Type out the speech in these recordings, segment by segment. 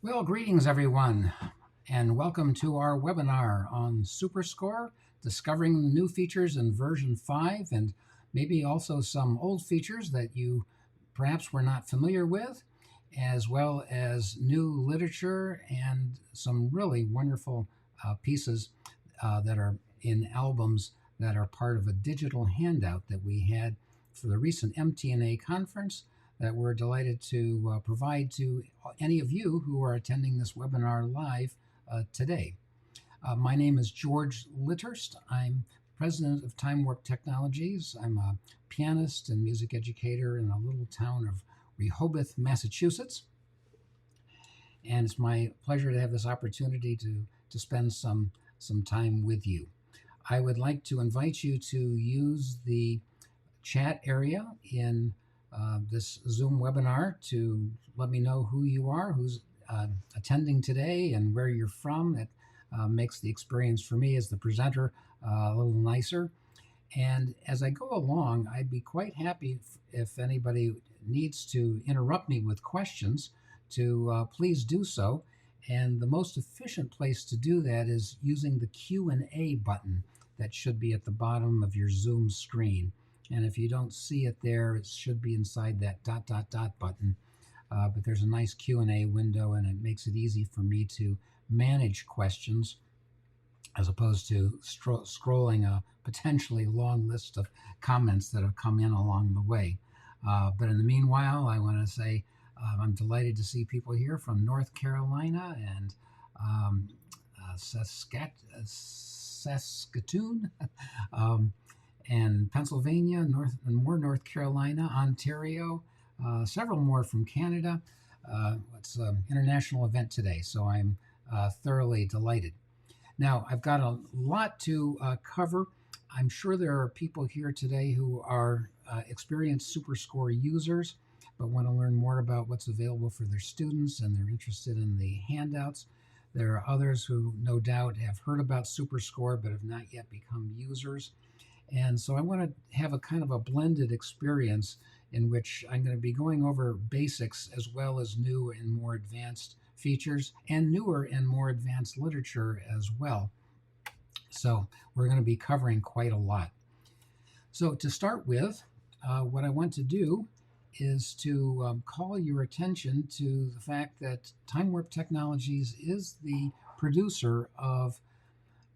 Well, greetings everyone, and welcome to our webinar on SuperScore, discovering the new features in version 5, and maybe also some old features that you perhaps were not familiar with, as well as new literature and some really wonderful pieces that are in albums that are part of a digital handout that we had for the recent MTNA conference that we're delighted to provide to any of you who are attending this webinar live today. My name is George Litterst. I'm president of TimeWarp Technologies. I'm a pianist and music educator in a little town of Rehoboth, Massachusetts. And it's my pleasure to have this opportunity to spend some time with you. I would like to invite you to use the chat area in this Zoom webinar to let me know who you are, who's attending today, and where you're from. It makes the experience for me as the presenter a little nicer. And as I go along, I'd be quite happy if anybody needs to interrupt me with questions to please do so. And the most efficient place to do that is using the Q&A button that should be at the bottom of your Zoom screen. And if you don't see it there, it should be inside that ... button. But there's a nice Q&A window, and it makes it easy for me to manage questions as opposed to scrolling a potentially long list of comments that have come in along the way. But in the meanwhile, I want to say I'm delighted to see people here from North Carolina and Saskatoon. And Pennsylvania, North Carolina, Ontario, several more from Canada. It's an international event today, so I'm thoroughly delighted. Now, I've got a lot to cover. I'm sure there are people here today who are experienced SuperScore users, but want to learn more about what's available for their students, and they're interested in the handouts. There are others who no doubt have heard about SuperScore but have not yet become users. And so I want to have a kind of a blended experience in which I'm going to be going over basics as well as new and more advanced features and newer and more advanced literature as well. So we're going to be covering quite a lot. So to start with, what I want to do is to call your attention to the fact that TimeWarp Technologies is the producer of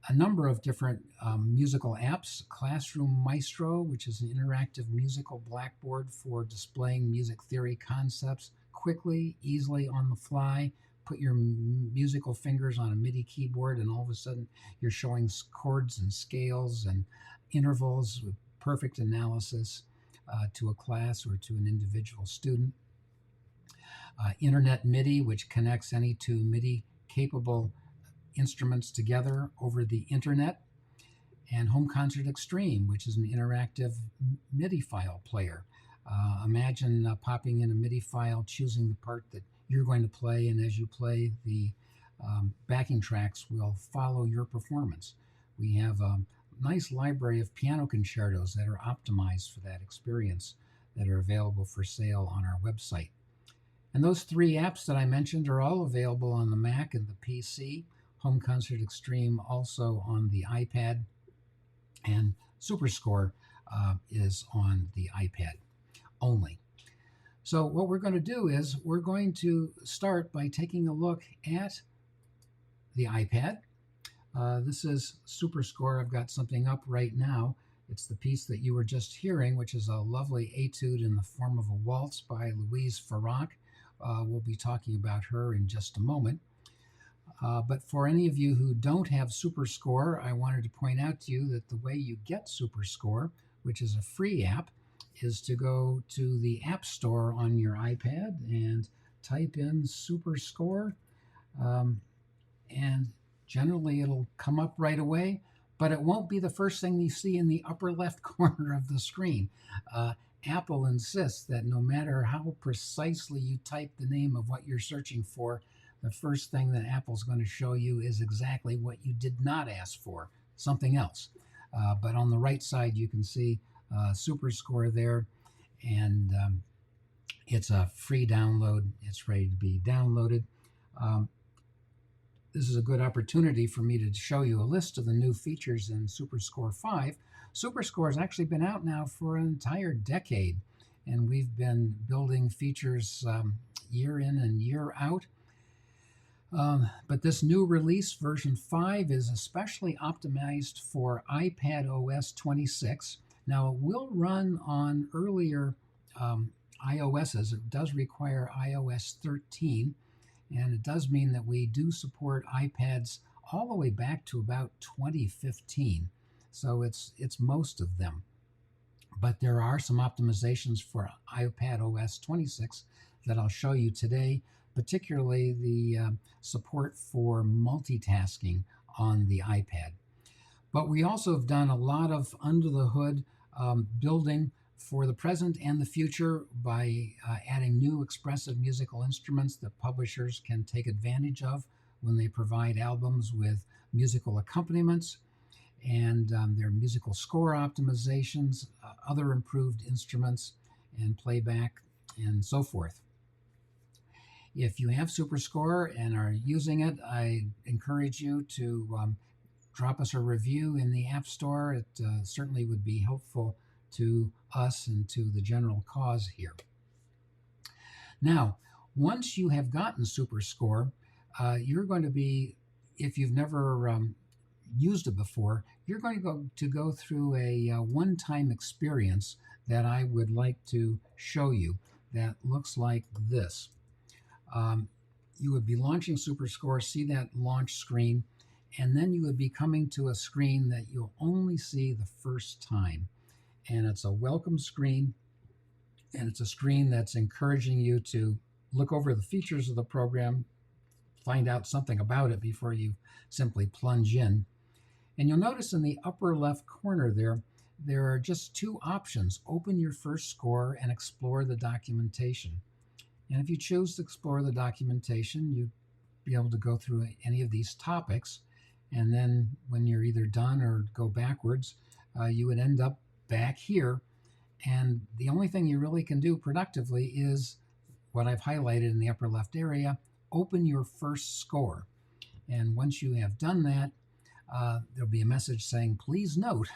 a number of different musical apps. Classroom Maestro, which is an interactive musical blackboard for displaying music theory concepts quickly, easily on the fly. Put your musical fingers on a MIDI keyboard and all of a sudden you're showing chords and scales and intervals with perfect analysis to a class or to an individual student. Internet MIDI, which connects any two MIDI capable instruments together over the internet, and Home Concert Extreme, which is an interactive MIDI file player. Imagine popping in a MIDI file, choosing the part that you're going to play, and as you play, the backing tracks will follow your performance. We have a nice library of piano concertos that are optimized for that experience that are available for sale on our website. And those three apps that I mentioned are all available on the Mac and the PC. Home Concert Extreme also on the iPad, and SuperScore is on the iPad only. So what we're going to do is we're going to start by taking a look at the iPad. This is SuperScore. I've got something up right now. It's the piece that you were just hearing, which is a lovely etude in the form of a waltz by Louise Farrak. We'll be talking about her in just a moment. But for any of you who don't have SuperScore, I wanted to point out to you that the way you get SuperScore, which is a free app, is to go to the App Store on your iPad and type in SuperScore. And generally it'll come up right away, but it won't be the first thing you see in the upper left corner of the screen. Apple insists that no matter how precisely you type the name of what you're searching for, the first thing that Apple's going to show you is exactly what you did not ask for, something else. But on the right side, you can see SuperScore there, and it's a free download. It's ready to be downloaded. Um, this is a good opportunity for me to show you a list of the new features in SuperScore 5. SuperScore has actually been out now for an entire decade, and we've been building features year in and year out. But this new release, version 5, is especially optimized for iPad OS 26. Now, it will run on earlier iOSs. It does require iOS 13, and it does mean that we do support iPads all the way back to about 2015. So it's most of them. But there are some optimizations for iPad OS 26 that I'll show you today, particularly the support for multitasking on the iPad. But we also have done a lot of under the hood building for the present and the future by adding new expressive musical instruments that publishers can take advantage of when they provide albums with musical accompaniments, and their musical score optimizations, other improved instruments and playback, and so forth. If you have SuperScore and are using it, I encourage you to drop us a review in the App Store. It certainly would be helpful to us and to the general cause here. Now, once you have gotten SuperScore, you're going to be, if you've never used it before, you're going to go through a one-time experience that I would like to show you that looks like this. You would be launching SuperScore, see that launch screen, and then you would be coming to a screen that you'll only see the first time. And it's a welcome screen, and it's a screen that's encouraging you to look over the features of the program, find out something about it before you simply plunge in. And you'll notice in the upper left corner there are just two options: open your first score and explore the documentation. And if you choose to explore the documentation, you'd be able to go through any of these topics. And then when you're either done or go backwards, you would end up back here. And the only thing you really can do productively is what I've highlighted in the upper left area: open your first score. And once you have done that, there'll be a message saying, please note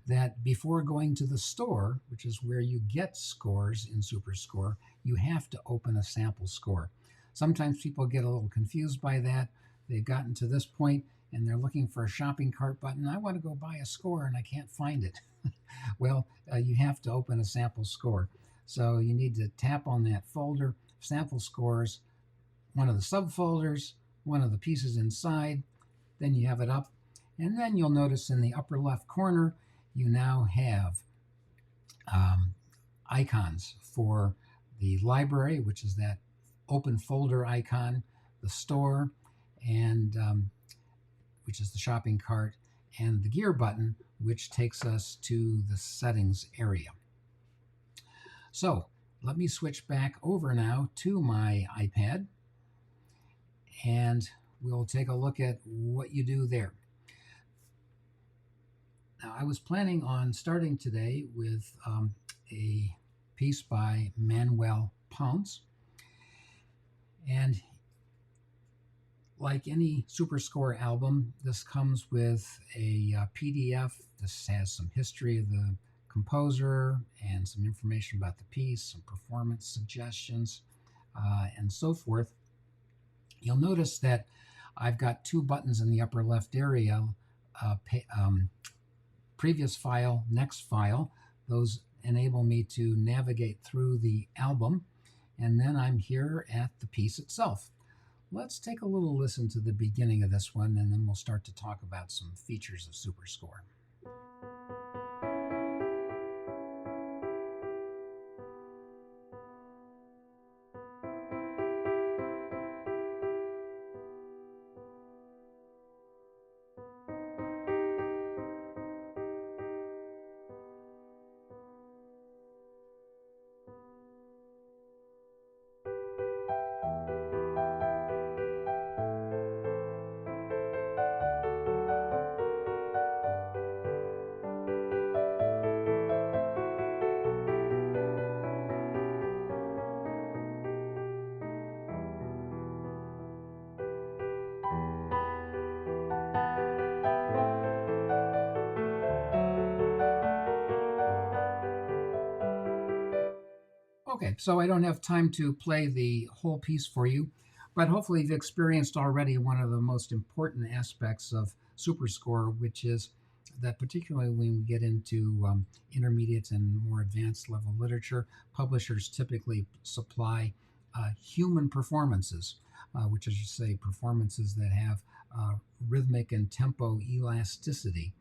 that before going to the store, which is where you get scores in SuperScore, you have to open a sample score. Sometimes people get a little confused by that. They've gotten to this point and they're looking for a shopping cart button. I want to go buy a score and I can't find it. Well, you have to open a sample score. So you need to tap on that folder, sample scores, one of the subfolders, one of the pieces inside, then you have it up. And then you'll notice in the upper left corner, you now have icons for the library, which is that open folder icon, the store, and which is the shopping cart, and the gear button, which takes us to the settings area. So let me switch back over now to my iPad, and we'll take a look at what you do there. Now, I was planning on starting today with a piece by Manuel Ponce. And like any SuperScore album, this comes with a PDF. This has some history of the composer and some information about the piece, some performance suggestions, and so forth. You'll notice that I've got two buttons in the upper left area, previous file, next file. Those enable me to navigate through the album, and then I'm here at the piece itself. Let's take a little listen to the beginning of this one, and then we'll start to talk about some features of SuperScore. Okay, so I don't have time to play the whole piece for you, but hopefully you've experienced already one of the most important aspects of SuperScore, which is that particularly when we get into intermediate and more advanced level literature, publishers typically supply human performances, which is to say performances that have rhythmic and tempo elasticity.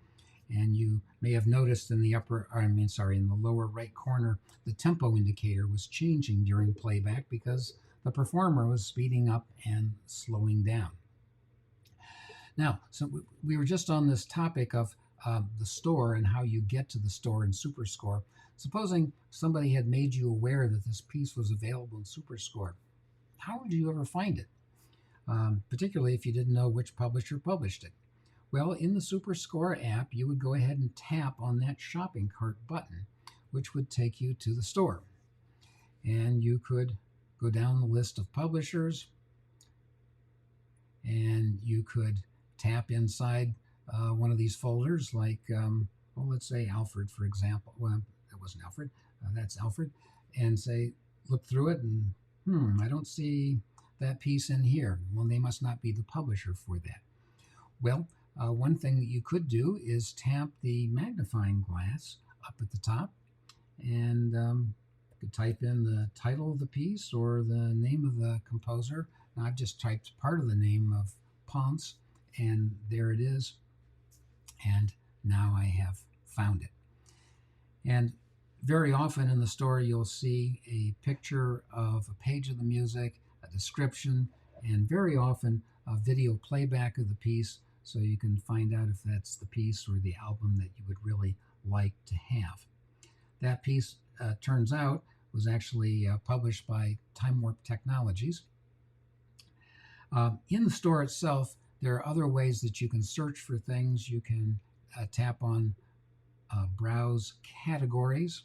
And you may have noticed in the in the lower right corner, the tempo indicator was changing during playback because the performer was speeding up and slowing down. Now, so we were just on this topic of the store and how you get to the store in SuperScore. Supposing somebody had made you aware that this piece was available in SuperScore, how would you ever find it? Particularly if you didn't know which publisher published it. Well, in the SuperScore app, you would go ahead and tap on that shopping cart button, which would take you to the store. And you could go down the list of publishers, and you could tap inside one of these folders, like, let's say Alfred, for example. Well, that wasn't Alfred, that's Alfred, and say, look through it, and I don't see that piece in here. Well, they must not be the publisher for that. Well, one thing that you could do is tap the magnifying glass up at the top, and you could type in the title of the piece or the name of the composer. Now, I've just typed part of the name of Ponce, and there it is. And now I have found it. And very often in the store, you'll see a picture of a page of the music, a description, and very often a video playback of the piece, so you can find out if that's the piece or the album that you would really like to have. That piece, turns out, was actually published by TimeWarp Technologies. In the store itself, there are other ways that you can search for things. You can tap on Browse Categories.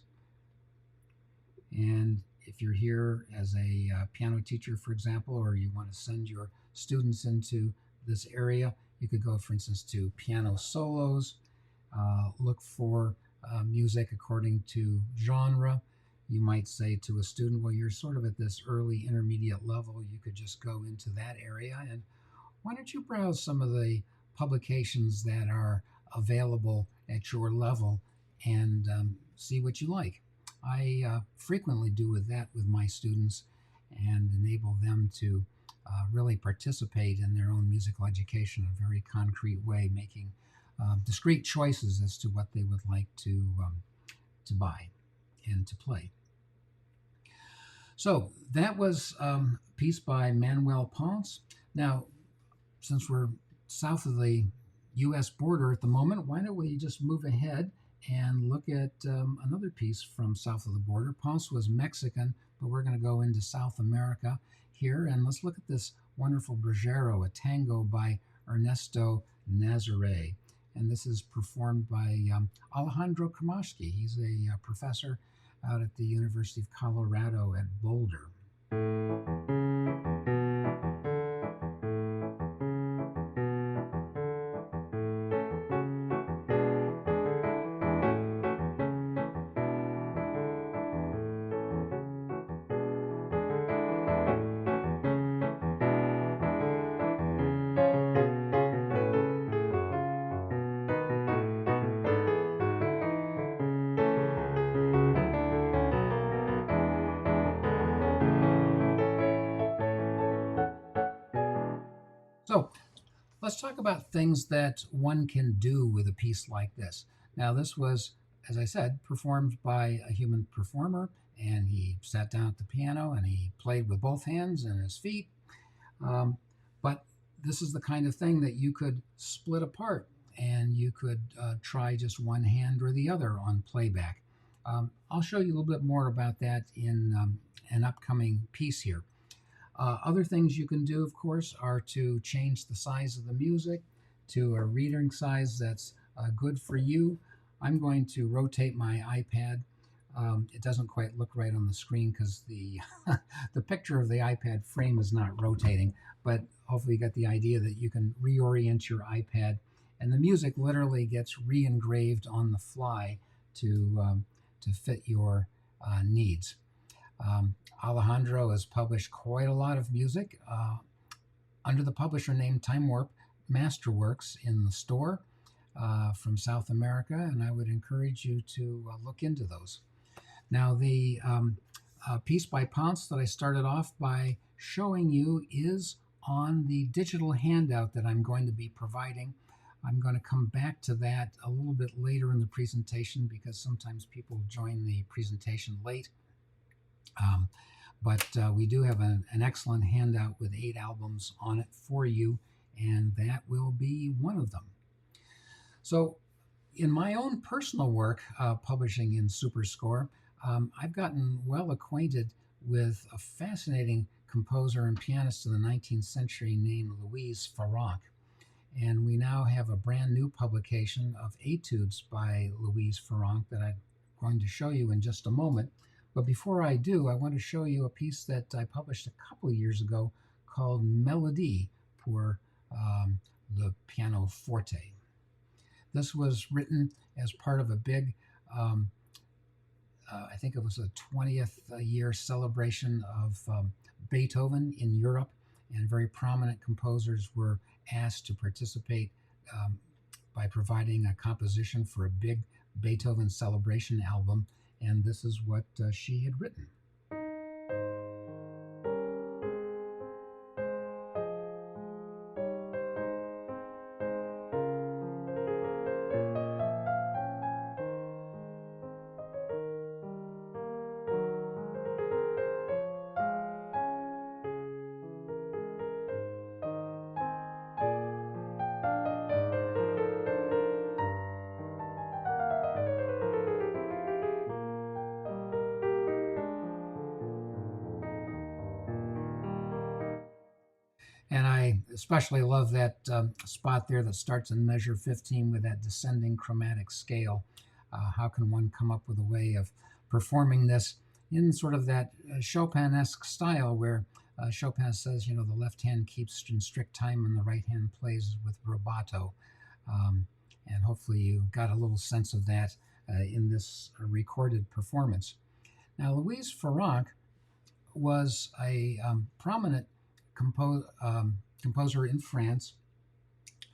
And if you're here as a piano teacher, for example, or you want to send your students into this area, you could go, for instance, to piano solos, look for music according to genre. You might say to a student, well, you're sort of at this early intermediate level. You could just go into that area, and why don't you browse some of the publications that are available at your level and see what you like. I frequently do that with my students and enable them to really participate in their own musical education in a very concrete way, making discrete choices as to what they would like to buy and to play. So that was a piece by Manuel Ponce. Now, since we're south of the U.S. border at the moment, why don't we just move ahead and look at another piece from south of the border. Ponce was Mexican, but we're going to go into South America here, and let's look at this wonderful brasileiro, a tango by Ernesto Nazaré. And this is performed by Alejandro Kamashki. He's a professor out at the University of Colorado at Boulder. So let's talk about things that one can do with a piece like this. Now, this was, as I said, performed by a human performer, and he sat down at the piano and he played with both hands and his feet. But this is the kind of thing that you could split apart, and you could try just one hand or the other on playback. I'll show you a little bit more about that in an upcoming piece here. Other things you can do, of course, are to change the size of the music to a reading size that's good for you. I'm going to rotate my iPad. It doesn't quite look right on the screen because the the picture of the iPad frame is not rotating, but hopefully you got the idea that you can reorient your iPad, and the music literally gets re-engraved on the fly to fit your needs. Alejandro has published quite a lot of music under the publisher name TimeWarp Masterworks in the store from South America, and I would encourage you to look into those. Now, the piece by Ponce that I started off by showing you is on the digital handout that I'm going to be providing. I'm going to come back to that a little bit later in the presentation because sometimes people join the presentation late. But we do have an excellent handout with 8 albums on it for you, and that will be one of them. So in my own personal work, publishing in SuperScore, I've gotten well acquainted with a fascinating composer and pianist of the 19th century named Louise Farrenc. And we now have a brand new publication of etudes by Louise Farrenc that I'm going to show you in just a moment. But before I do, I want to show you a piece that I published a couple of years ago called Melodie pour le pianoforte. This was written as part of a big, I think it was a 20th year celebration of Beethoven in Europe, and very prominent composers were asked to participate by providing a composition for a big Beethoven celebration album, and this is what she had written. And I especially love that spot there that starts in measure 15 with that descending chromatic scale. How can one come up with a way of performing this in sort of that Chopin-esque style where Chopin says, the left hand keeps in strict time and the right hand plays with rubato. And hopefully you got a little sense of that in this recorded performance. Now, Louise Farrenc was a prominent composer in France.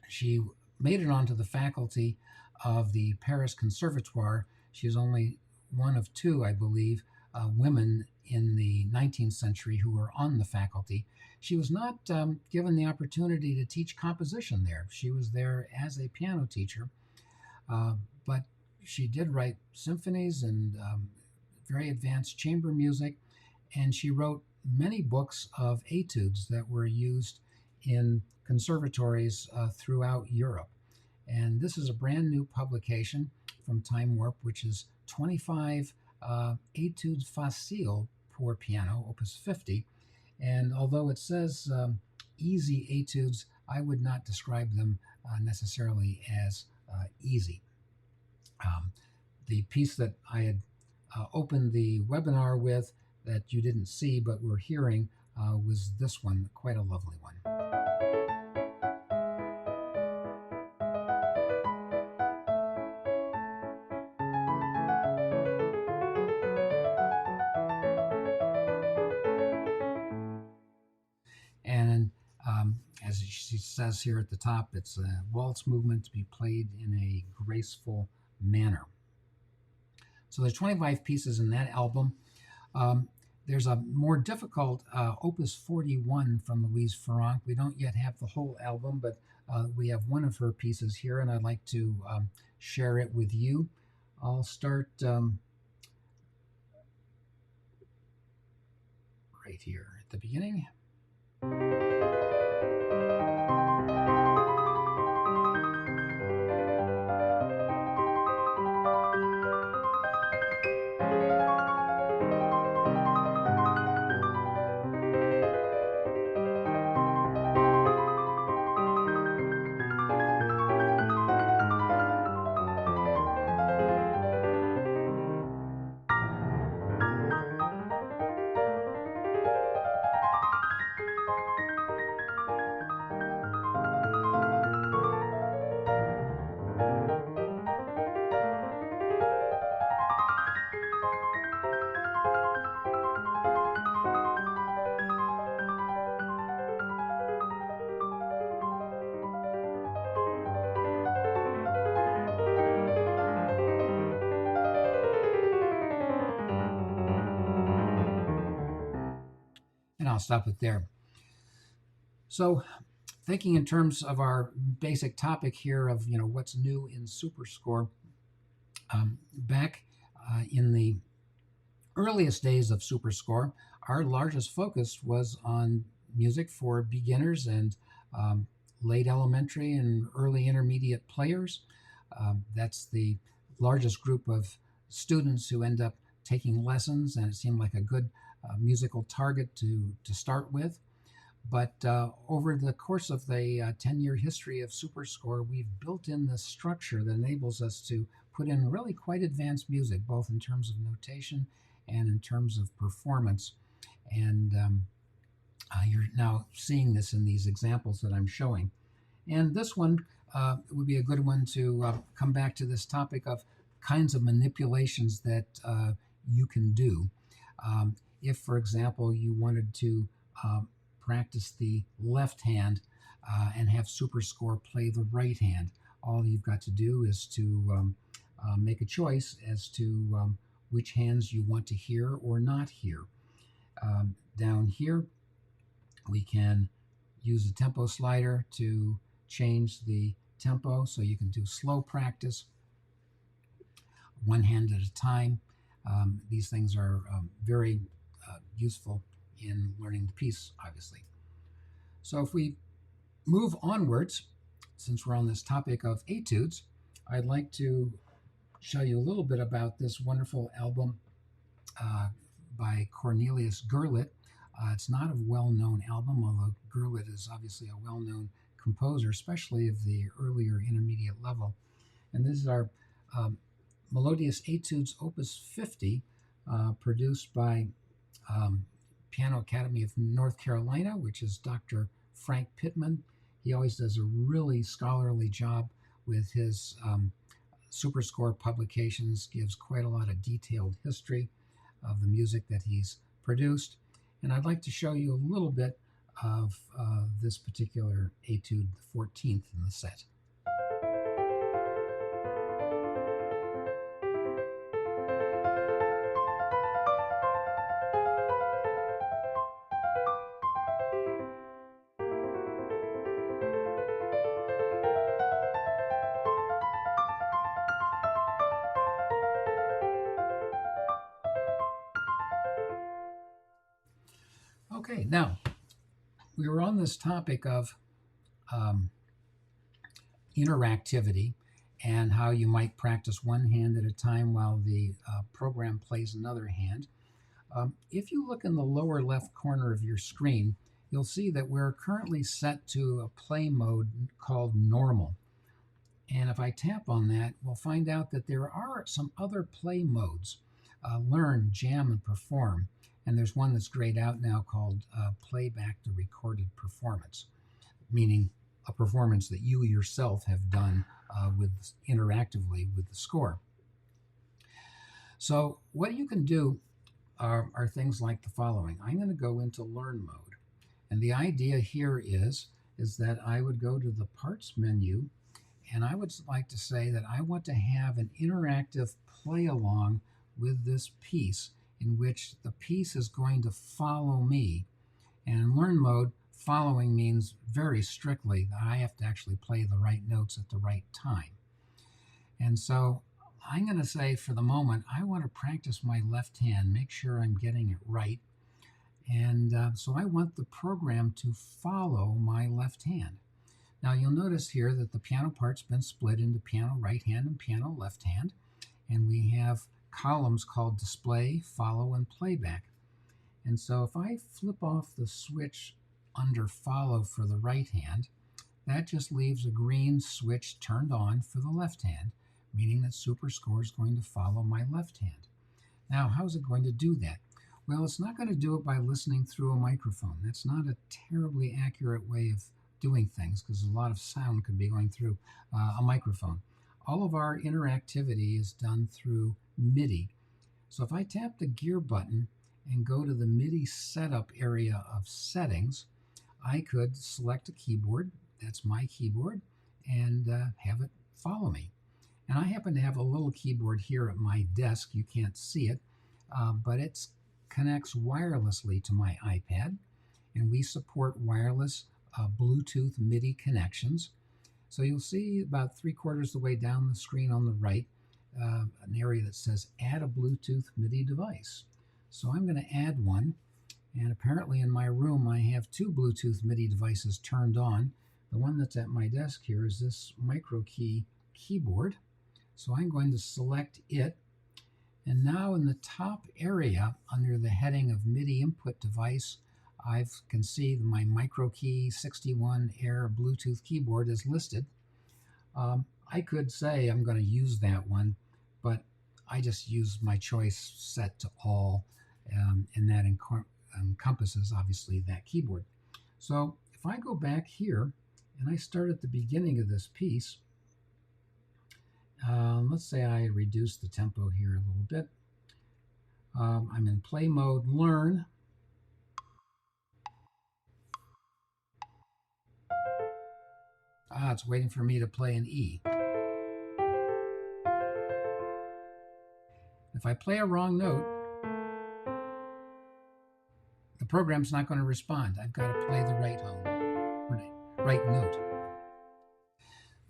She made it onto the faculty of the Paris Conservatoire. She was only one of 2, I believe, women in the 19th century who were on the faculty. She was not given the opportunity to teach composition there. She was there as a piano teacher, but she did write symphonies and very advanced chamber music, and she wrote many books of etudes that were used in conservatories throughout Europe. And this is a brand new publication from TimeWarp, which is 25 etudes faciles pour piano, opus 50. And although it says easy etudes, I would not describe them necessarily as easy. The piece that I had opened the webinar with that you didn't see but were hearing was this one, quite a lovely one. And as she says here at the top, it's a waltz movement to be played in a graceful manner. So there's 25 pieces in that album. There's a more difficult Opus 41 from Louise Farrenc. We don't yet have the whole album, but we have one of her pieces here, and I'd like to share it with you. I'll start right here at the beginning. I'll stop it there. So, thinking in terms of our basic topic here of what's new in SuperScore, back in the earliest days of SuperScore, our largest focus was on music for beginners and late elementary and early intermediate players. That's the largest group of students who end up taking lessons, and it seemed like a good musical target to start with. But over the course of the 10-year history of SuperScore, we've built in this structure that enables us to put in really quite advanced music, both in terms of notation and in terms of performance. And you're now seeing this in these examples that I'm showing. And this one would be a good one to come back to this topic of kinds of manipulations that you can do. If, for example, you wanted to practice the left hand and have SuperScore play the right hand, all you've got to do is to make a choice as to which hands you want to hear or not hear. Down here, we can use the tempo slider to change the tempo, so you can do slow practice, one hand at a time. These things are very useful in learning the piece, obviously. So if we move onwards, since we're on this topic of etudes, I'd like to show you a little bit about this wonderful album by Cornelius Gurlitt. It's not a well-known album, although Gurlitt is obviously a well-known composer, especially of the earlier intermediate level. And this is our Melodious Etudes Opus 50, produced by Piano Academy of North Carolina, which is Dr. Frank Pittman. He always does a really scholarly job with his SuperScore publications, gives quite a lot of detailed history of the music that he's produced. And I'd like to show you a little bit of this particular etude, the 14th in the set. Okay, now we were on this topic of interactivity and how you might practice one hand at a time while the program plays another hand. If you look in the lower left corner of your screen, you'll see that we're currently set to a play mode called normal. And if I tap on that, we'll find out that there are some other play modes, learn, jam, and perform. And there's one that's grayed out now called playback the recorded performance, meaning a performance that you yourself have done interactively with the score. So what you can do are things like the following. I'm going to go into learn mode. And the idea here is that I would go to the parts menu, and I would like to say that I want to have an interactive play along with this piece, in which the piece is going to follow me. And in learn mode, following means very strictly that I have to actually play the right notes at the right time. And so I'm going to say, for the moment, I want to practice my left hand, make sure I'm getting it right. And so I want the program to follow my left hand. Now you'll notice here that the piano part's been split into piano right hand and piano left hand. And we have columns called display, follow, and playback. And so if I flip off the switch under follow for the right hand, that just leaves a green switch turned on for the left hand, meaning that SuperScore is going to follow my left hand. Now, how's it going to do that? Well, it's not going to do it by listening through a microphone. That's not a terribly accurate way of doing things, because a lot of sound could be going through a microphone. All of our interactivity is done through MIDI. So if I tap the gear button and go to the MIDI setup area of settings, I could select a keyboard, that's my keyboard, and have it follow me. And I happen to have a little keyboard here at my desk. You can't see it, but it connects wirelessly to my iPad. and we support wireless Bluetooth MIDI connections. So you'll see about 3/4 the way down the screen on the right, an area that says add a Bluetooth MIDI device. So I'm going to add one, and apparently in my room I have two Bluetooth MIDI devices turned on. The one that's at my desk here is this MicroKey keyboard. So I'm going to select it, and now in the top area under the heading of MIDI input device, I can see my MicroKey 61 Air Bluetooth keyboard is listed. I could say I'm going to use that one, but I just use my choice set to all, and that encompasses obviously that keyboard. So if I go back here and I start at the beginning of this piece, let's say I reduce the tempo here a little bit. I'm in play mode, learn. It's waiting for me to play an E. If I play a wrong note, the program's not going to respond. I've got to play the right note.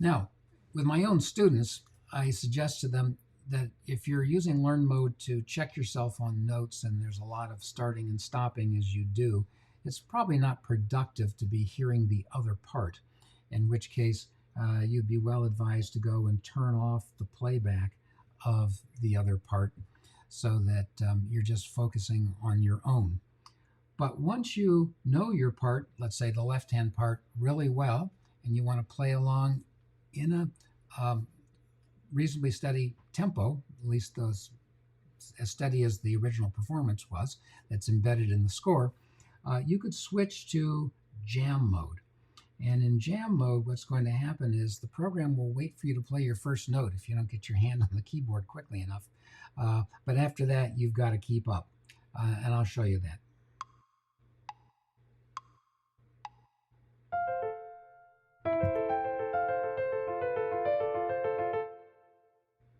Now, with my own students, I suggest to them that if you're using learn mode to check yourself on notes and there's a lot of starting and stopping as you do, it's probably not productive to be hearing the other part, in which case you'd be well advised to go and turn off the playback of the other part so that you're just focusing on your own. But once you know your part, let's say the left-hand part, really well, and you want to play along in a reasonably steady tempo, at least as steady as the original performance was that's embedded in the score, you could switch to jam mode. And in jam mode, what's going to happen is the program will wait for you to play your first note if you don't get your hand on the keyboard quickly enough. But after that, you've got to keep up. And I'll show you that.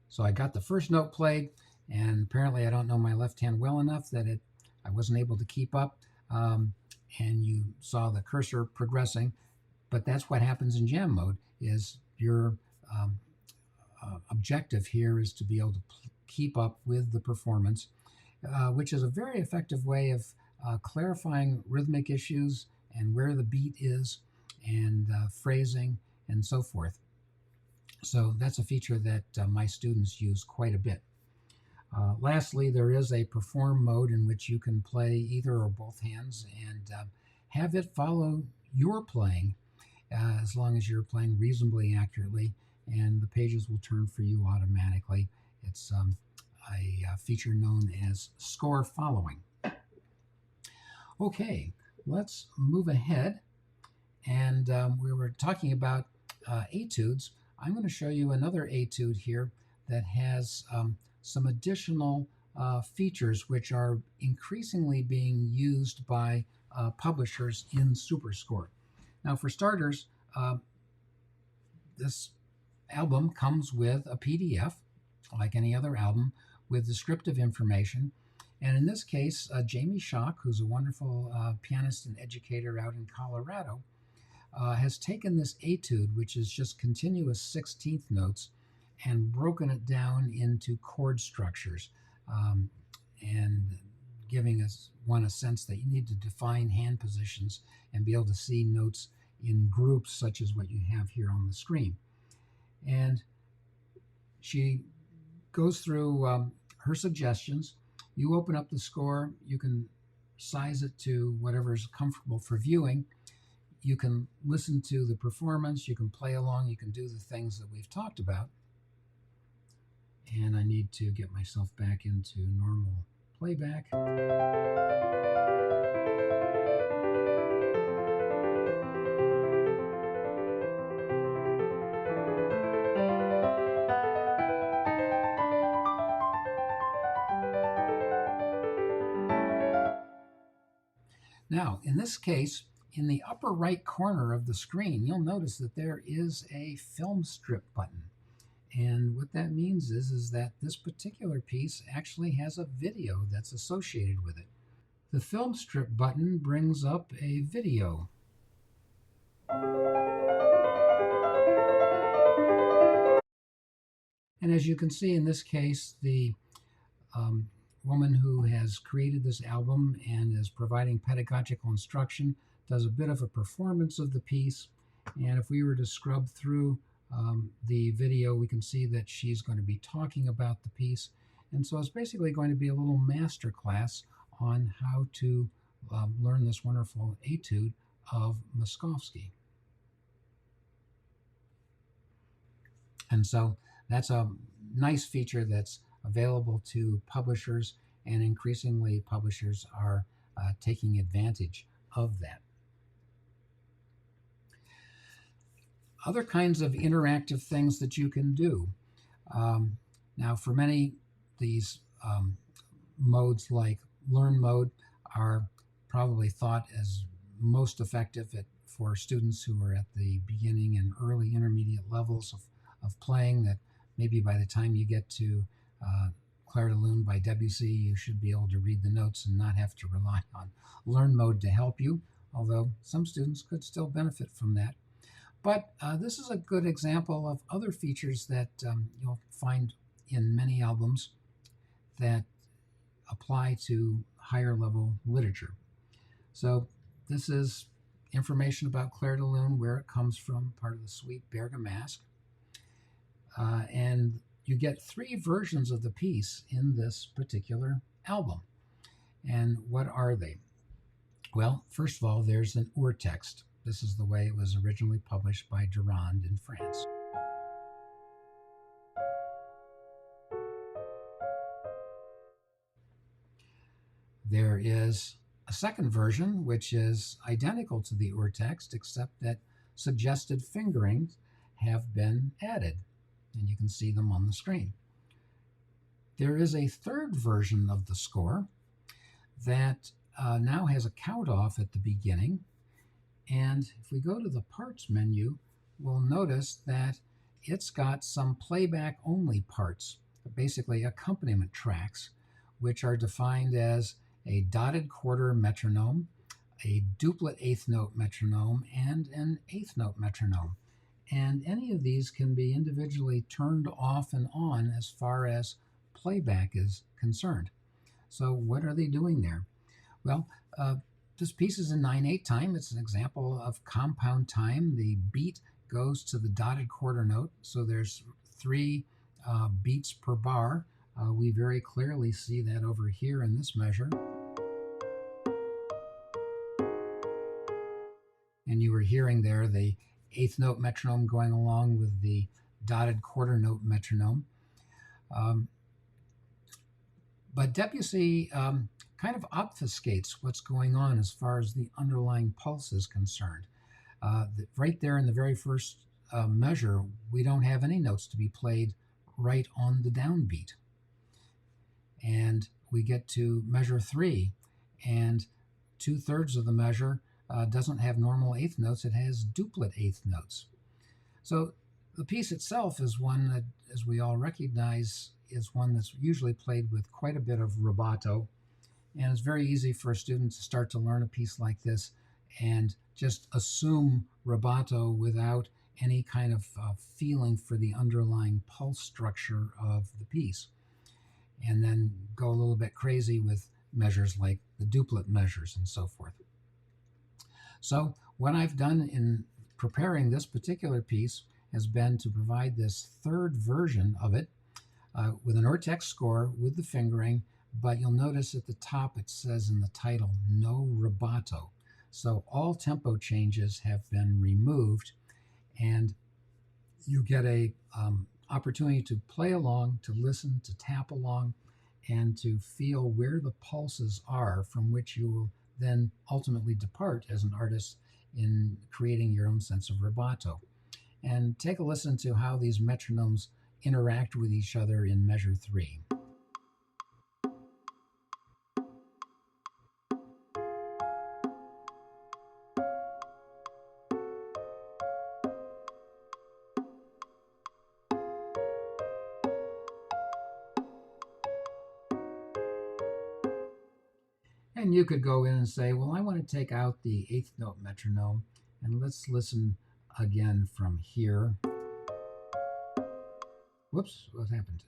So I got the first note played, and apparently I don't know my left hand well enough that I wasn't able to keep up. And you saw the cursor progressing. But that's what happens in jam mode, is your objective here is to be able to keep up with the performance, which is a very effective way of clarifying rhythmic issues and where the beat is and phrasing and so forth. So that's a feature that my students use quite a bit. Lastly, there is a perform mode in which you can play either or both hands and have it follow your playing, as long as you're playing reasonably accurately, and the pages will turn for you automatically. It's a feature known as score following. Okay, let's move ahead. And we were talking about etudes. I'm going to show you another etude here that has some additional features which are increasingly being used by publishers in SuperScore. Now, for starters, this album comes with a PDF, like any other album, with descriptive information. And in this case, Jamie Schock, who's a wonderful pianist and educator out in Colorado, has taken this etude, which is just continuous 16th notes, and broken it down into chord structures, and giving us a sense that you need to define hand positions and be able to see notes in groups such as what you have here on the screen. And she goes through her suggestions. You open up the score, you can size it to whatever is comfortable for viewing. You can listen to the performance, you can play along, you can do the things that we've talked about. And I need to get myself back into normal playback. Now, in this case, in the upper right corner of the screen, you'll notice that there is a film strip button. And what that means is that this particular piece actually has a video that's associated with it. The film strip button brings up a video. And as you can see in this case, the woman who has created this album and is providing pedagogical instruction does a bit of a performance of the piece. And if we were to scrub through the video, we can see that she's going to be talking about the piece. And so it's basically going to be a little master class on how to learn this wonderful etude of Moskovsky. And so that's a nice feature that's available to publishers, and increasingly publishers are taking advantage of that. Other kinds of interactive things that you can do. Now, for many, these modes like Learn mode are probably thought as most effective for students who are at the beginning and early intermediate levels of playing, that maybe by the time you get to Clair de Lune by Debussy, you should be able to read the notes and not have to rely on Learn mode to help you, although some students could still benefit from that. But this is a good example of other features that you'll find in many albums that apply to higher level literature. So this is information about Clair de Lune, where it comes from, part of the suite Bergamasque. And you get 3 versions of the piece in this particular album. And what are they? Well, first of all, there's an urtext. This is the way it was originally published by Durand in France. There is a second version, which is identical to the urtext, except that suggested fingerings have been added, and you can see them on the screen. There is a third version of the score that now has a count off at the beginning, and if we go to the parts menu, we'll notice that it's got some playback only parts, basically accompaniment tracks, which are defined as a dotted quarter metronome, a duplet eighth note metronome, and an eighth note metronome. And any of these can be individually turned off and on as far as playback is concerned. So what are they doing there? Well, this piece is in 9/8 time. It's an example of compound time. The beat goes to the dotted quarter note, so there's 3 beats per bar. We very clearly see that over here in this measure. And you were hearing there the eighth note metronome going along with the dotted quarter note metronome. But Debussy kind of obfuscates what's going on as far as the underlying pulse is concerned. Right there in the very first measure, we don't have any notes to be played right on the downbeat. And we get to measure 3, and 2/3 of the measure doesn't have normal eighth notes, it has duplet eighth notes. So the piece itself is one that, as we all recognize, is one that's usually played with quite a bit of rubato, and it's very easy for a student to start to learn a piece like this and just assume rubato without any kind of feeling for the underlying pulse structure of the piece, and then go a little bit crazy with measures like the duplet measures and so forth. So what I've done in preparing this particular piece has been to provide this third version of it with an urtext score with the fingering, but you'll notice at the top it says in the title, no rubato. So all tempo changes have been removed, and you get a opportunity to play along, to listen, to tap along, and to feel where the pulses are from which you will then ultimately depart as an artist in creating your own sense of rubato. And take a listen to how these metronomes interact with each other in measure 3. And you could go in and say, well, I want to take out the eighth note metronome, and let's listen again from here. Whoops, what happened?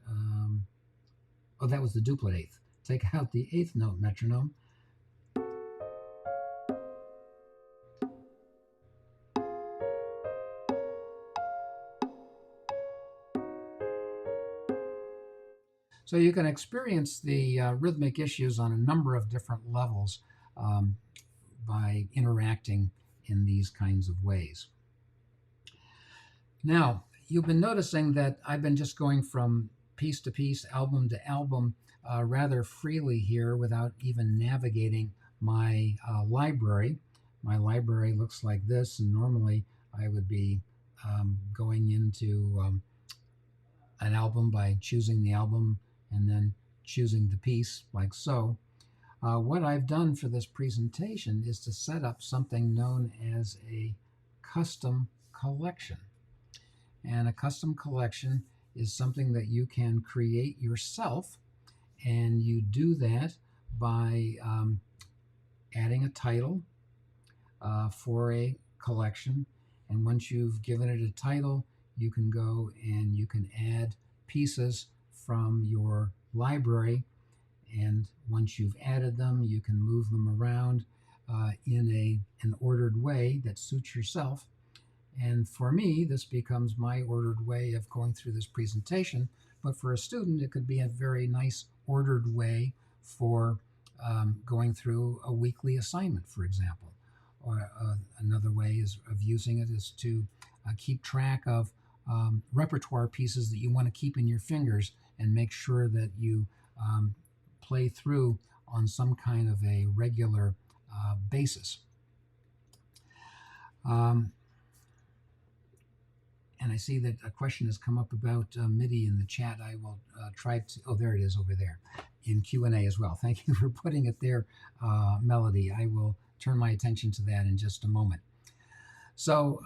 Oh, that was the duplet eighth. Take out the eighth note metronome. So you can experience the rhythmic issues on a number of different levels by interacting in these kinds of ways. Now, you've been noticing that I've been just going from piece to piece, album to album, rather freely here without even navigating my library. My library looks like this, and normally I would be going into an album by choosing the album and then choosing the piece like so. What I've done for this presentation is to set up something known as a custom collection. And a custom collection is something that you can create yourself, and you do that by adding a title for a collection. And once you've given it a title, you can go and you can add pieces from your library. And once you've added them, you can move them around in an ordered way that suits yourself. And for me, this becomes my ordered way of going through this presentation. But for a student, it could be a very nice ordered way for going through a weekly assignment, for example. Or another way of using it is to keep track of repertoire pieces that you want to keep in your fingers and make sure that you play through on some kind of a regular basis. And I see that a question has come up about MIDI in the chat. I will try to, oh, there it is over there in Q&A as well. Thank you for putting it there, Melody. I will turn my attention to that in just a moment. So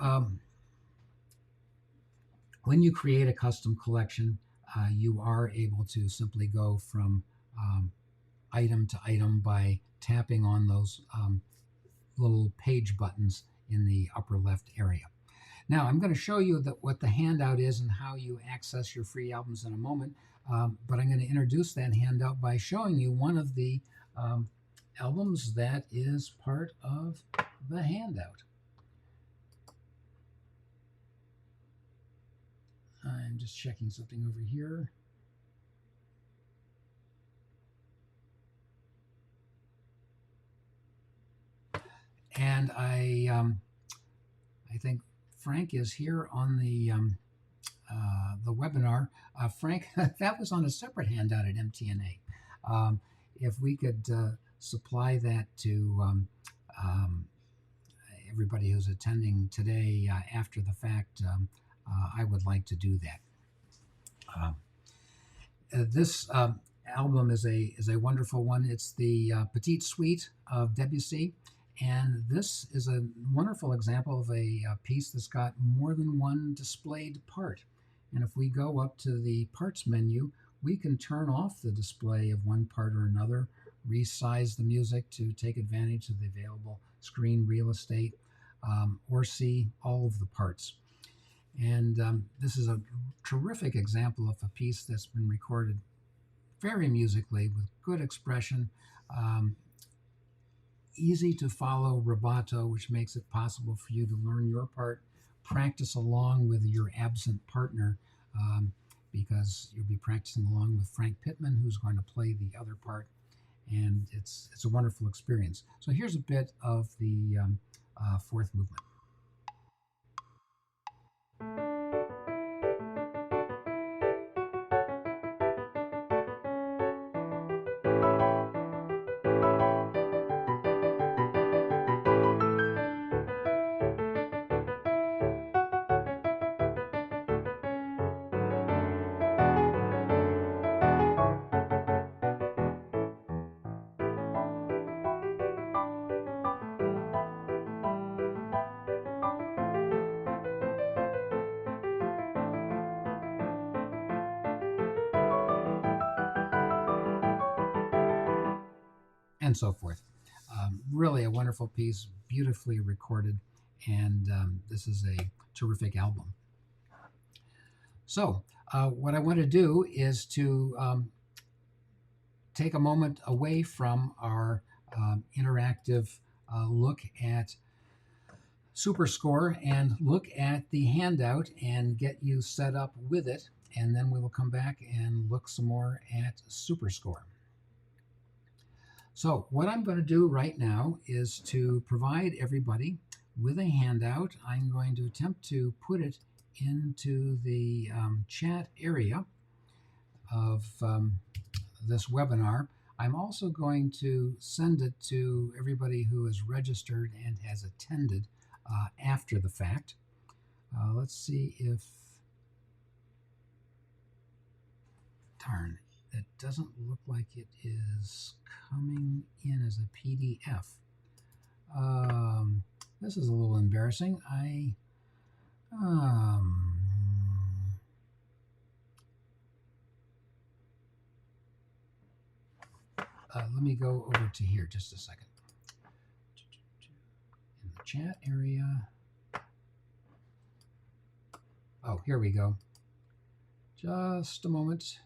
when you create a custom collection, you are able to simply go from item to item by tapping on those little page buttons in the upper left area. Now, I'm going to show you what the handout is and how you access your free albums in a moment, but I'm going to introduce that handout by showing you one of the albums that is part of the handout. I'm just checking something over here. And I think Frank is here on the webinar. Frank, that was on a separate handout at MTNA. If we could supply that to everybody who's attending today after the fact, I would like to do that. This album is a wonderful one. It's the Petite Suite of Debussy. And this is a wonderful example of a piece that's got more than one displayed part. And if we go up to the parts menu, we can turn off the display of one part or another, resize the music to take advantage of the available screen real estate, or see all of the parts. And this is a terrific example of a piece that's been recorded very musically with good expression. Easy to follow rubato, which makes it possible for you to learn your part, practice along with your absent partner, because you'll be practicing along with Frank Pittman, who's going to play the other part, and it's a wonderful experience. So here's a bit of the fourth movement. And so forth. really a wonderful piece, beautifully recorded, and this is a terrific album. So what I want to do is to take a moment away from our interactive look at SuperScore and look at the handout and get you set up with it, and then we will come back and look some more at SuperScore. So what I'm going to do right now is to provide everybody with a handout. I'm going to attempt to put it into the chat area of this webinar. I'm also going to send it to everybody who is registered and has attended after the fact. Let's see if, darn, it doesn't look like it is coming in as a PDF. This is a little embarrassing. Let me go over to here just a second. In the chat area. Oh, here we go. Just a moment.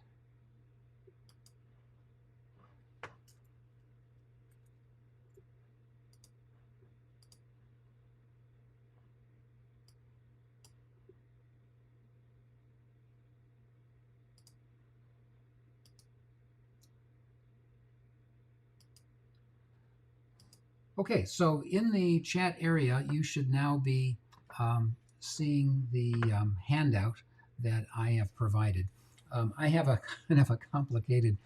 Okay, so in the chat area, you should now be seeing the handout that I have provided. I have a kind of a complicated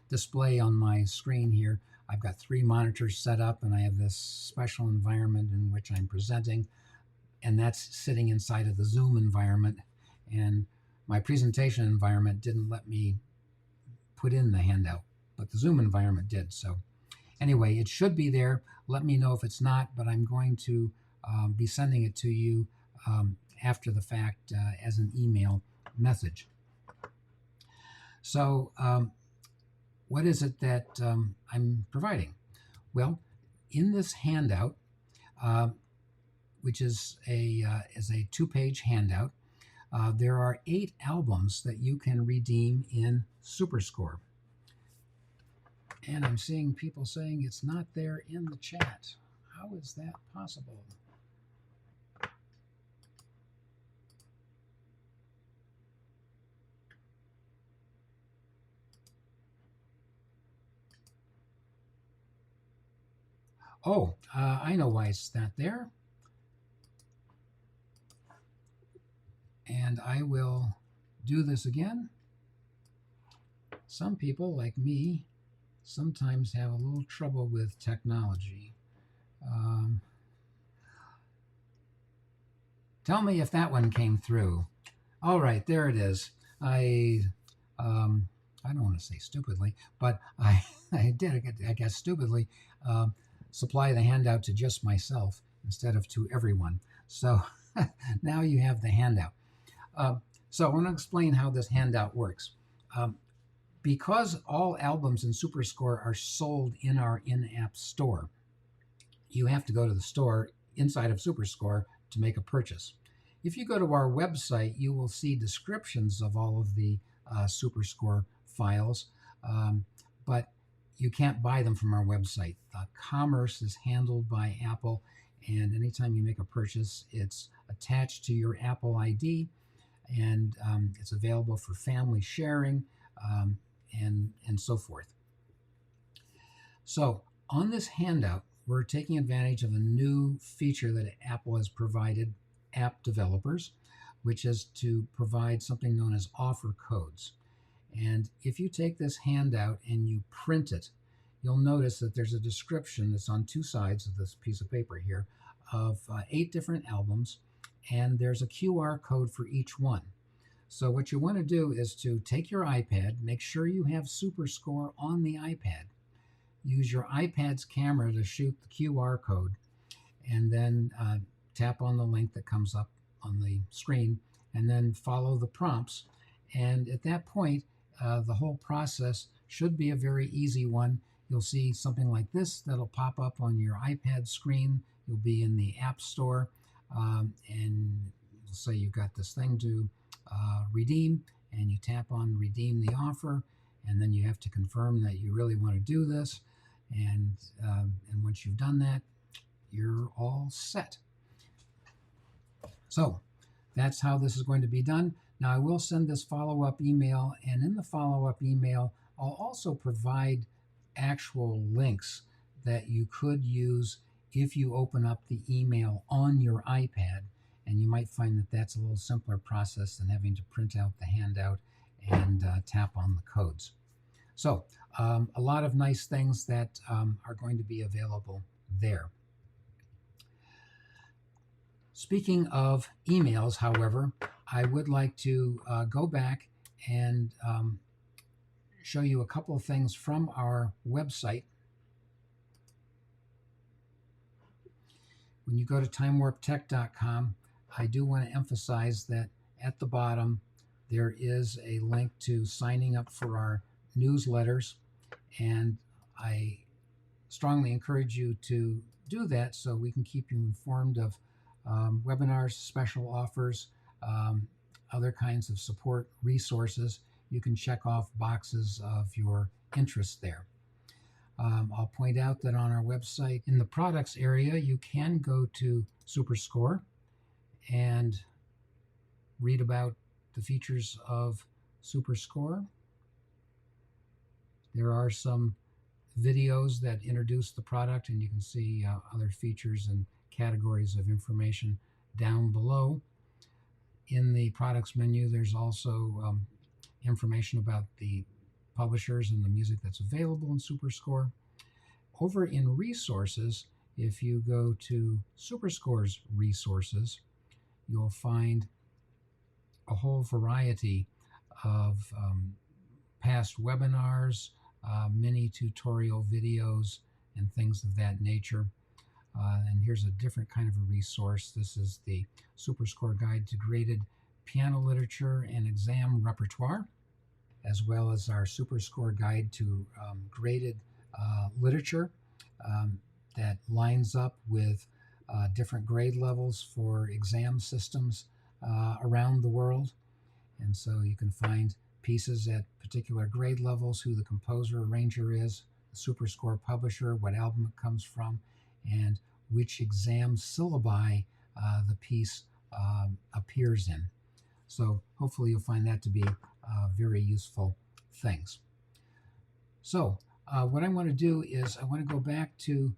display on my screen here. I've got 3 monitors set up, and I have this special environment in which I'm presenting, and that's sitting inside of the Zoom environment. And my presentation environment didn't let me put in the handout, but the Zoom environment did. So anyway, it should be there. Let me know if it's not, but I'm going to be sending it to you after the fact as an email message. So what is it that I'm providing? Well, in this handout, which is a 2-page handout, there are 8 albums that you can redeem in SuperScore. And I'm seeing people saying it's not there in the chat. How is that possible? Oh, I know why it's not there. And I will do this again. Some people, like me, sometimes have a little trouble with technology. Tell me if that one came through. All right, there it is. I don't want to say stupidly, but I did, I guess stupidly, supply the handout to just myself instead of to everyone. So now you have the handout. So I want to explain how this handout works. Because all albums in SuperScore are sold in our in-app store, you have to go to the store inside of SuperScore to make a purchase. If you go to our website, you will see descriptions of all of the SuperScore files, but you can't buy them from our website. The commerce is handled by Apple, and anytime you make a purchase, it's attached to your Apple ID, and it's available for family sharing, and so forth. So on this handout, we're taking advantage of a new feature that Apple has provided app developers, which is to provide something known as offer codes. And if you take this handout and you print it, you'll notice that there's a description that's on 2 sides of this piece of paper here of 8 different albums, and there's a QR code for each one. So what you want to do is to take your iPad, make sure you have SuperScore on the iPad, use your iPad's camera to shoot the QR code, and then tap on the link that comes up on the screen, and then follow the prompts. And at that point, the whole process should be a very easy one. you'll see something like this that'll pop up on your iPad screen. You'll be in the App Store, and you'll say you've got this thing to redeem, and you tap on redeem the offer, and then you have to confirm that you really want to do this, and once you've done that, you're all set. So that's how this is going to be done. Now I will send this follow-up email, and in the follow-up email I'll also provide actual links that you could use if you open up the email on your iPad, and you might find that that's a little simpler process than having to print out the handout and tap on the codes. So a lot of nice things that are going to be available there. Speaking of emails, however, I would like to go back and show you a couple of things from our website. When you go to TimeWarpTech.com, I do want to emphasize that at the bottom there is a link to signing up for our newsletters, and I strongly encourage you to do that so we can keep you informed of webinars, special offers, other kinds of support resources. You can check off boxes of your interest there. I'll point out that on our website, in the products area, you can go to SuperScore and read about the features of SuperScore. There are some videos that introduce the product, and you can see other features and categories of information down below. In the products menu, there's also information about the publishers and the music that's available in SuperScore. Over in resources, if you go to SuperScore's resources, you'll find a whole variety of past webinars, mini tutorial videos, and things of that nature. And here's a different kind of a resource. This is the SuperScore Guide to Graded Piano Literature and Exam Repertoire, as well as our SuperScore Guide to Graded Literature that lines up with different grade levels for exam systems around the world. And so you can find pieces at particular grade levels, who the composer, arranger is, the SuperScore publisher, what album it comes from, and which exam syllabi the piece appears in. So hopefully you'll find that to be very useful things. So what I want to do is I want to go back to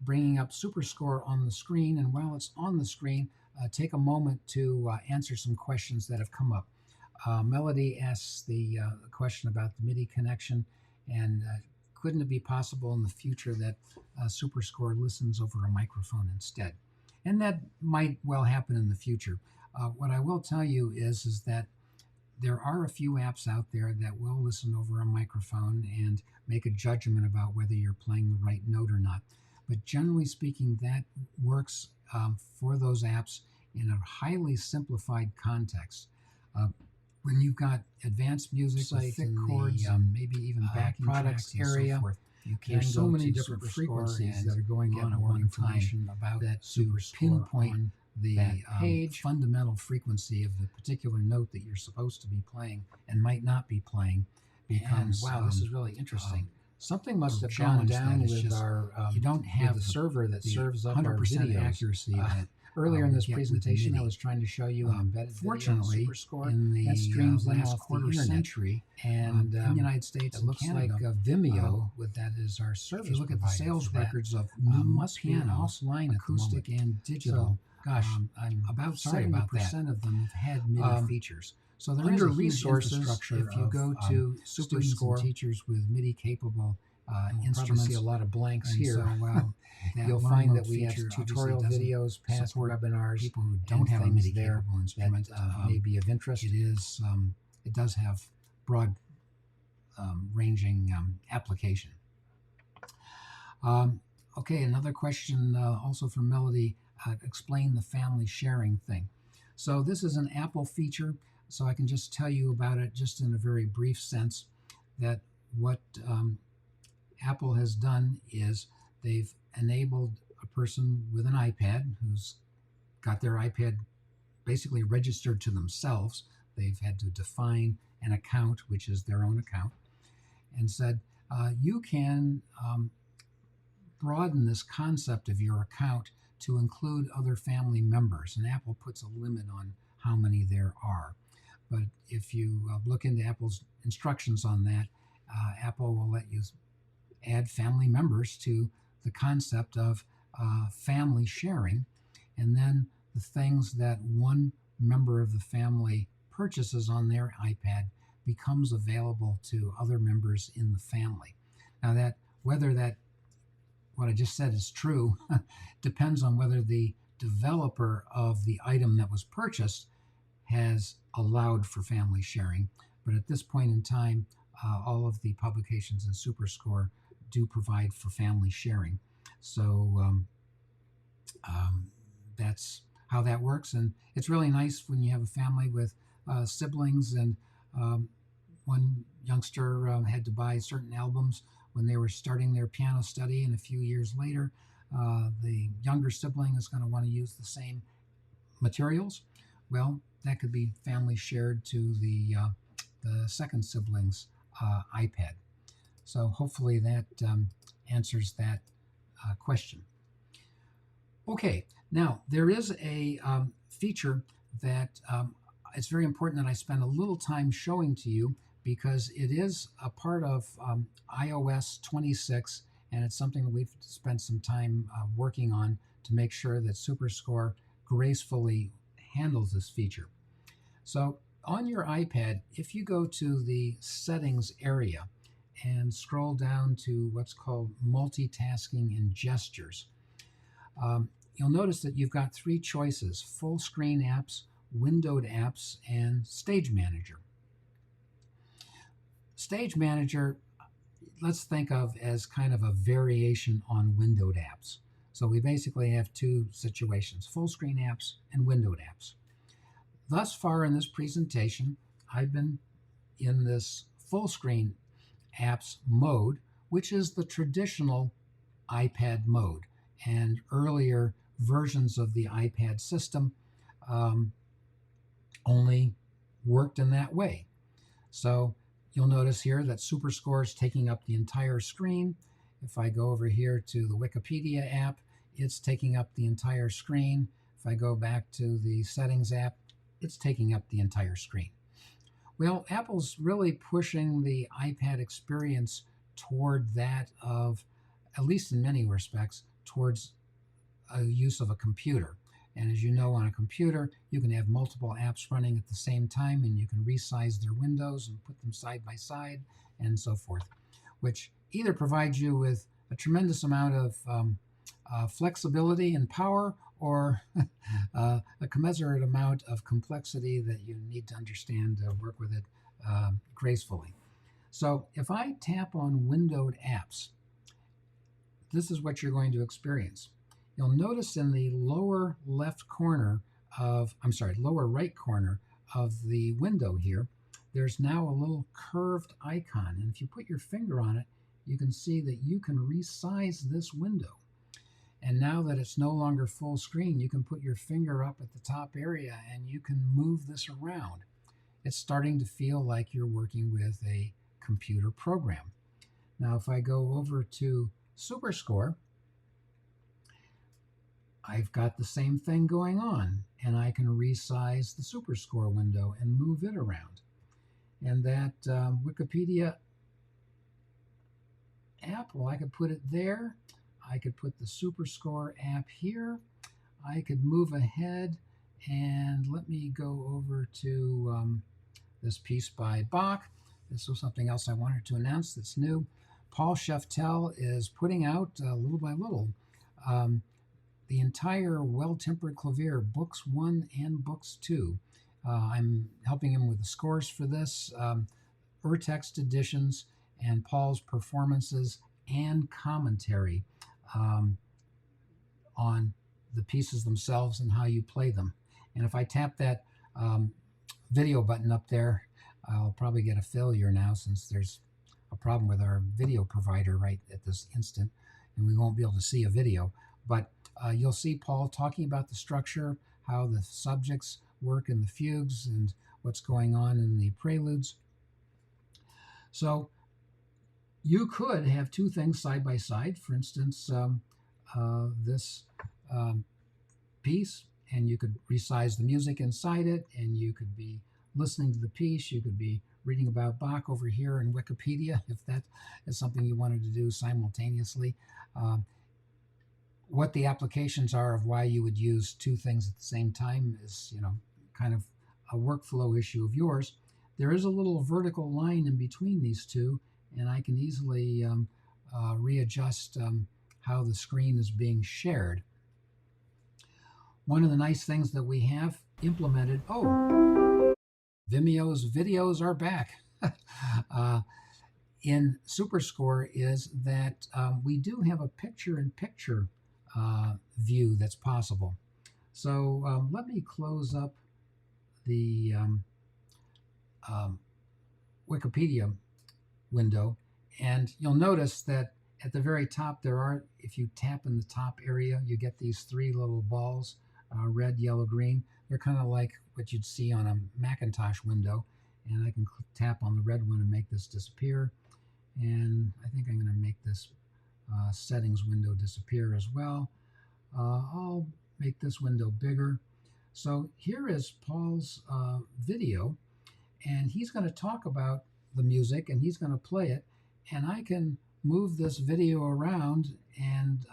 bringing up SuperScore on the screen, and while it's on the screen, take a moment to answer some questions that have come up. Melody asks the question about the MIDI connection, and couldn't it be possible in the future that SuperScore listens over a microphone instead? And that might well happen in the future. What I will tell you is that there are a few apps out there that will listen over a microphone and make a judgment about whether you're playing the right note or not. But generally speaking, that works for those apps in a highly simplified context. When you've got advanced music with thick chords and maybe even backing products area, so forth, you can there's so many different frequencies that are going on at one time about that to pinpoint the page fundamental frequency of the particular note that you're supposed to be playing and might not be playing becomes, wow, this is really interesting. Something must have gone down with our, you don't have the server that serves up 100% accuracy. Earlier in this presentation, I was trying to show you an embedded fortunately video in the streams last quarter century, and in the United States, it looks like Vimeo, with that is our service. If you look at the sales records of new piano, offline, acoustic, and digital, gosh, I'm about sorry about that. Of them have had MIDI features. So there under is a resources infrastructure. If you go to SuperScore, teachers with MIDI capable instruments, see a lot of blanks here. So, you'll find that we have tutorial videos, past webinars, people who don't have a MIDI capable instrument that may be of interest. It is, it does have broad ranging application. Okay, another question also from Melody. Explain the family sharing thing. So this is an Apple feature, so I can just tell you about it just in a very brief sense, that what Apple has done is they've enabled a person with an iPad who's got their iPad basically registered to themselves. They've had to define an account, which is their own account, and said, you can broaden this concept of your account to include other family members. And Apple puts a limit on how many there are. But if you look into Apple's instructions on that, Apple will let you add family members to the concept of family sharing. And then the things that one member of the family purchases on their iPad becomes available to other members in the family. Now, that whether that what I just said is true depends on whether the developer of the item that was purchased has allowed for family sharing. But at this point in time, all of the publications in SuperScore do provide for family sharing. So that's how that works. And it's really nice when you have a family with siblings, and one youngster had to buy certain albums when they were starting their piano study, and a few years later, the younger sibling is going to want to use the same materials. Well, that could be family shared to the second sibling's iPad. So hopefully that answers that question. Okay, now there is a feature that it's very important that I spend a little time showing to you, because it is a part of iOS 26, and it's something that we've spent some time working on to make sure that SuperScore gracefully handles this feature. So on your iPad, if you go to the settings area and scroll down to what's called multitasking and gestures, you'll notice that you've got three choices: full screen apps, windowed apps, and Stage Manager. Stage Manager, let's think of as kind of a variation on windowed apps. So we basically have two situations: full screen apps and windowed apps. Thus far in this presentation, I've been in this full screen apps mode, which is the traditional iPad mode. And earlier versions of the iPad system only worked in that way. So you'll notice here that SuperScore is taking up the entire screen. If I go over here to the Wikipedia app, it's taking up the entire screen. If I go back to the Settings app, it's taking up the entire screen. Well, Apple's really pushing the iPad experience toward that of, at least in many respects, towards a use of a computer. And as you know, on a computer, you can have multiple apps running at the same time, and you can resize their windows and put them side by side and so forth, which either provides you with a tremendous amount of flexibility and power, or a commensurate amount of complexity that you need to understand to work with it gracefully. So if I tap on windowed apps, this is what you're going to experience. You'll notice in the lower left corner of, lower right corner of the window here, there's now a little curved icon. And if you put your finger on it, you can see that you can resize this window. And now that it's no longer full screen, you can put your finger up at the top area and you can move this around. It's starting to feel like you're working with a computer program. Now, if I go over to SuperScore, I've got the same thing going on, and I can resize the SuperScore window and move it around. And that Wikipedia app, well, I could put it there. I could put the SuperScore app here. I could move ahead, and let me go over to this piece by Bach. This was something else I wanted to announce that's new. Paul Sheftel is putting out, little by little, the entire Well-Tempered Clavier, Books 1 and Books 2. I'm helping him with the scores for this, Urtext editions, and Paul's performances and commentary on the pieces themselves and how you play them. And if I tap that video button up there, I'll probably get a failure now, since there's a problem with our video provider right at this instant, and we won't be able to see a video. But you'll see Paul talking about the structure, how the subjects work in the fugues, and what's going on in the preludes. So you could have two things side by side. For instance, this piece, and you could resize the music inside it, and you could be listening to the piece. You could be reading about Bach over here in Wikipedia, if that is something you wanted to do simultaneously. What the applications are of why you would use two things at the same time is, kind of a workflow issue of yours. There is a little vertical line in between these two, and I can easily readjust how the screen is being shared. One of the nice things that we have implemented, Vimeo's videos are back in SuperScore, is that we do have a picture-in-picture view that's possible. So let me close up the Wikipedia window, and you'll notice that at the very top there are, if you tap in the top area, you get these three little balls, red, yellow, green. They're kind of like what you'd see on a Macintosh window, and I can tap on the red one and make this disappear, and I think I'm going to make this settings window disappear as well. I'll make this window bigger. So here is Paul's video, and he's going to talk about the music, and he's going to play it, and I can move this video around and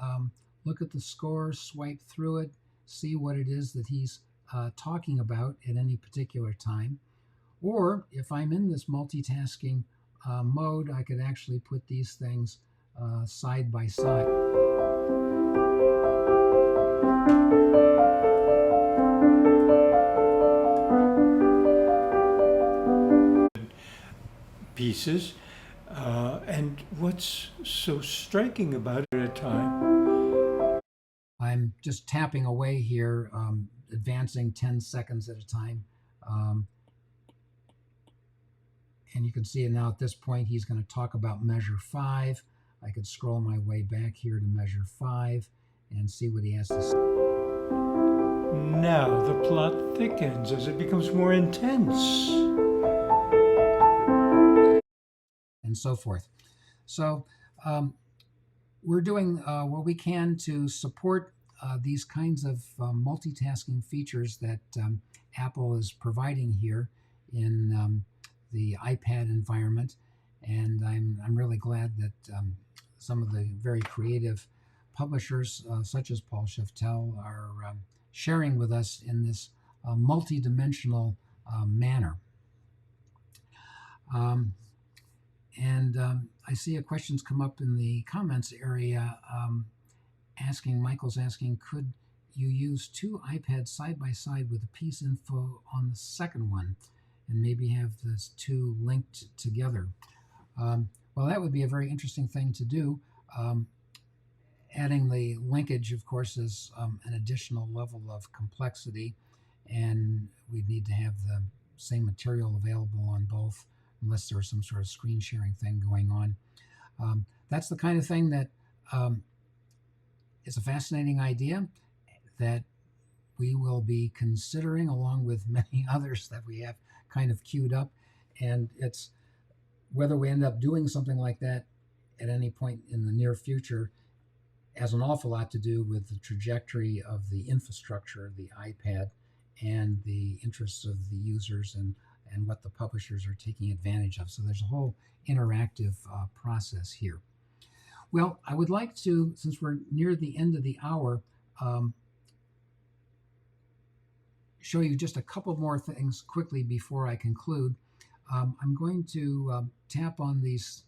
look at the score, swipe through it, see what it is that he's talking about at any particular time. Or if I'm in this multitasking mode, I could actually put these things side by side. Pieces, and what's so striking about it at a time? I'm just tapping away here, advancing 10 seconds at a time. And you can see it now at this point, he's going to talk about measure 5. I could scroll my way back here to measure 5 and see what he has to say. Now the plot thickens as it becomes more intense. And so forth. So we're doing what we can to support these kinds of multitasking features that Apple is providing here in the iPad environment, and I'm really glad that some of the very creative publishers, such as Paul Shiftel, are sharing with us in this multi-dimensional manner. I see a question's come up in the comments area Michael's asking, could you use two iPads side by side with the piece info on the second one and maybe have the two linked together? Well, that would be a very interesting thing to do. Adding the linkage, of course, is an additional level of complexity, and we'd need to have the same material available on both, unless there was some sort of screen sharing thing going on. That's the kind of thing that is a fascinating idea that we will be considering, along with many others that we have kind of queued up. And it's whether we end up doing something like that at any point in the near future has an awful lot to do with the trajectory of the infrastructure of the iPad and the interests of the users and what the publishers are taking advantage of. So there's a whole interactive process here. Well, I would like to, since we're near the end of the hour, show you just a couple more things quickly before I conclude. I'm going to tap on these,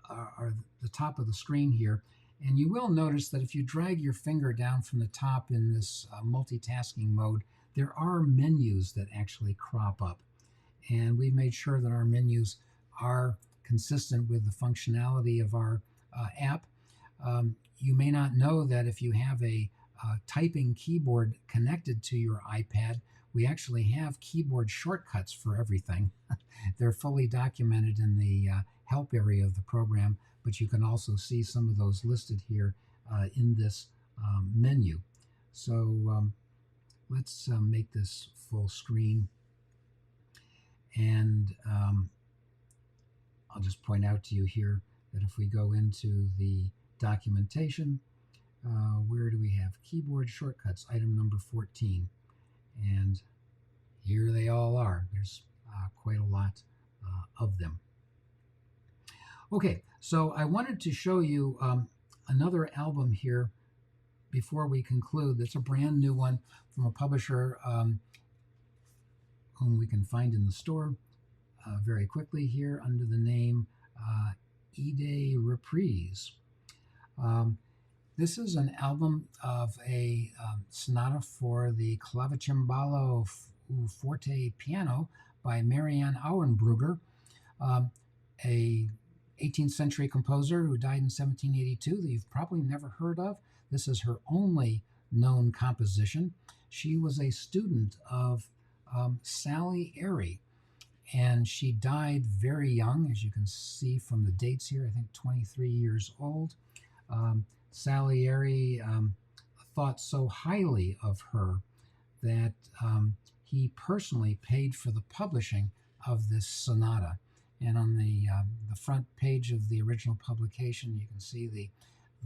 the top of the screen here, and you will notice that if you drag your finger down from the top in this multitasking mode, there are menus that actually crop up. And we've made sure that our menus are consistent with the functionality of our app. You may not know that if you have a typing keyboard connected to your iPad, we actually have keyboard shortcuts for everything. They're fully documented in the help area of the program, but you can also see some of those listed here in this menu. So let's make this full screen, and I'll just point out to you here that if we go into the documentation, where do we have keyboard shortcuts, item number 14, and here they all are. There's quite a lot of them. Okay, so I wanted to show you another album here before we conclude. That's a brand new one from a publisher whom we can find in the store very quickly here under the name Ide Reprise. This is an album of a sonata for the clavicembalo forte piano by Marianne Auenbrugger, a 18th century composer who died in 1782 that you've probably never heard of. This is her only known composition. She was a student of Sally Airy, and she died very young, as you can see from the dates here, I think 23 years old. Sally Airy thought so highly of her that he personally paid for the publishing of this sonata. And on the front page of the original publication, you can see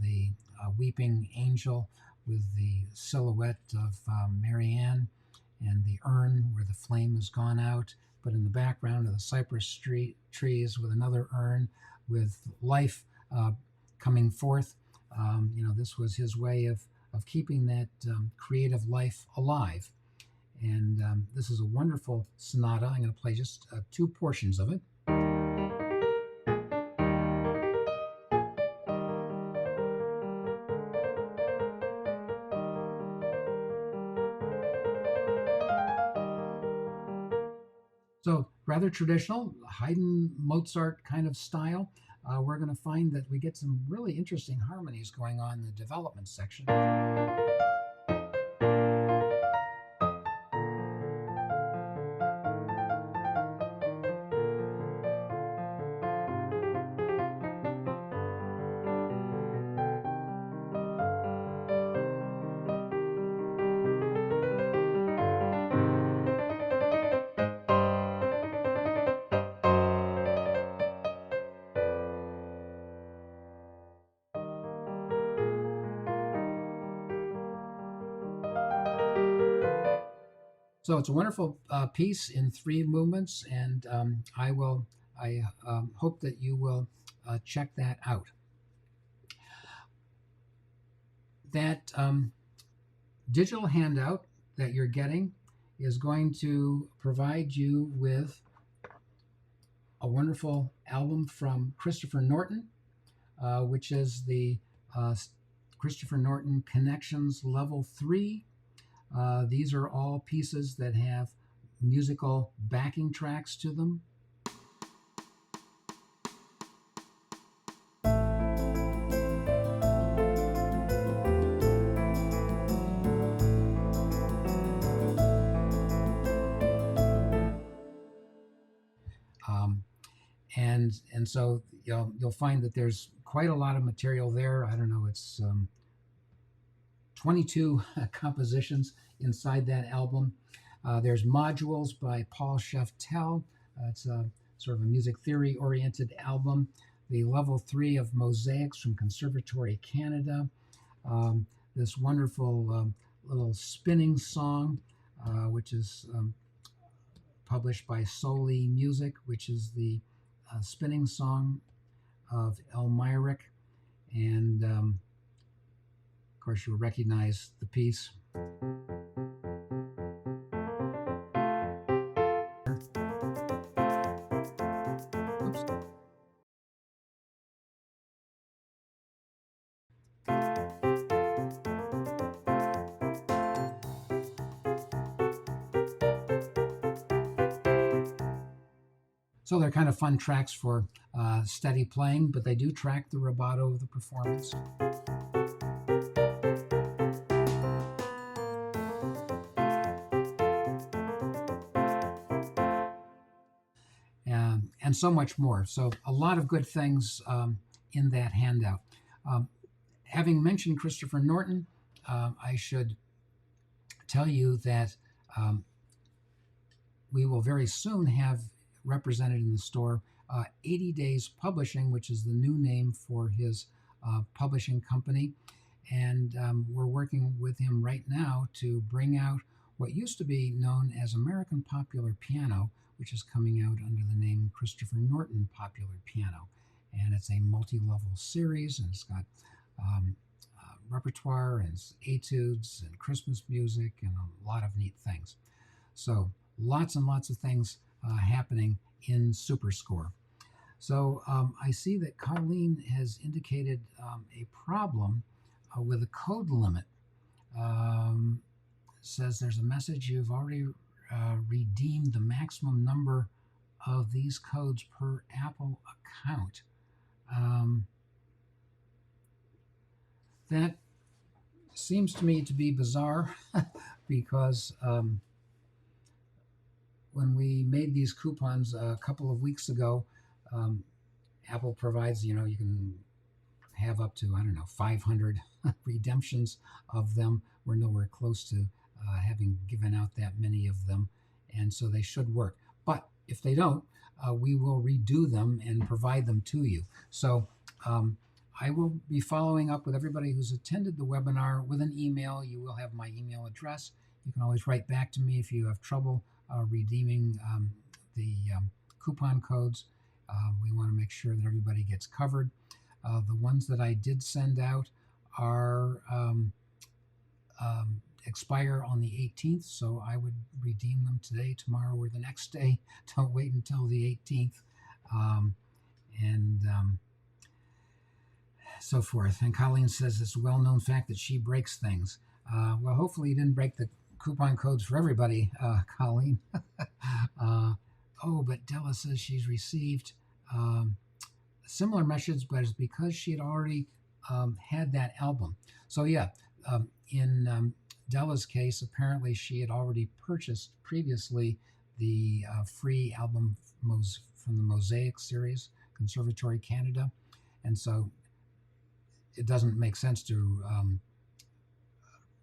the weeping angel with the silhouette of Marianne and the urn where the flame has gone out. But in the background are the cypress trees with another urn with life coming forth. This was his way of keeping that creative life alive. And this is a wonderful sonata. I'm going to play just two portions of it. So rather traditional, Haydn, Mozart kind of style. We're going to find that we get some really interesting harmonies going on in the development section. So it's a wonderful piece in three movements, and I hope that you will check that out. That digital handout that you're getting is going to provide you with a wonderful album from Christopher Norton, which is the Christopher Norton Connections Level 3. These are all pieces that have musical backing tracks to them. And so you'll find that there's quite a lot of material there. I don't know, it's 22 compositions inside that album. There's modules by Paul Sheftel. It's a sort of a music theory oriented album. The level 3 of Mosaics from Conservatory Canada. This wonderful little spinning song, which is published by Soli Music, which is the spinning song of Elmyric. And of course, you'll recognize the piece. Oops. So they're kind of fun tracks for steady playing, but they do track the rubato of the performance. And and so much more. So a lot of good things in that handout. Um, Having mentioned Christopher Norton, I should tell you that um, we will very soon have represented in the store 80 Days Publishing, which is the new name for his publishing company. And we're working with him right now to bring out what used to be known as American Popular Piano, which is coming out under the name Christopher Norton Popular Piano. And it's a multi-level series, and it's got repertoire and etudes and Christmas music and a lot of neat things. So lots and lots of things happening in SuperScore. So I see that Colleen has indicated a problem with a code limit. Says there's a message you've already redeemed the maximum number of these codes per Apple account. That seems to me to be bizarre because when we made these coupons a couple of weeks ago, Apple provides, you can have up to, 500 redemptions of them. We're nowhere close to having given out that many of them, and so they should work. But if they don't, we will redo them and provide them to you. So I will be following up with everybody who's attended the webinar with an email. You will have my email address. You can always write back to me if you have trouble redeeming the coupon codes. We want to make sure that everybody gets covered. The ones that I did send out are expire on the 18th, so I would redeem them today, tomorrow, or the next day. Don't wait until the 18th, and so forth. And Colleen says it's a well-known fact that she breaks things. Well, hopefully you didn't break the coupon codes for everybody, Colleen. But Della says she's received a similar message, but it's because she had already had that album. So yeah, in Della's case, apparently she had already purchased previously the free album from the Mosaic series, Conservatory Canada, and so it doesn't make sense to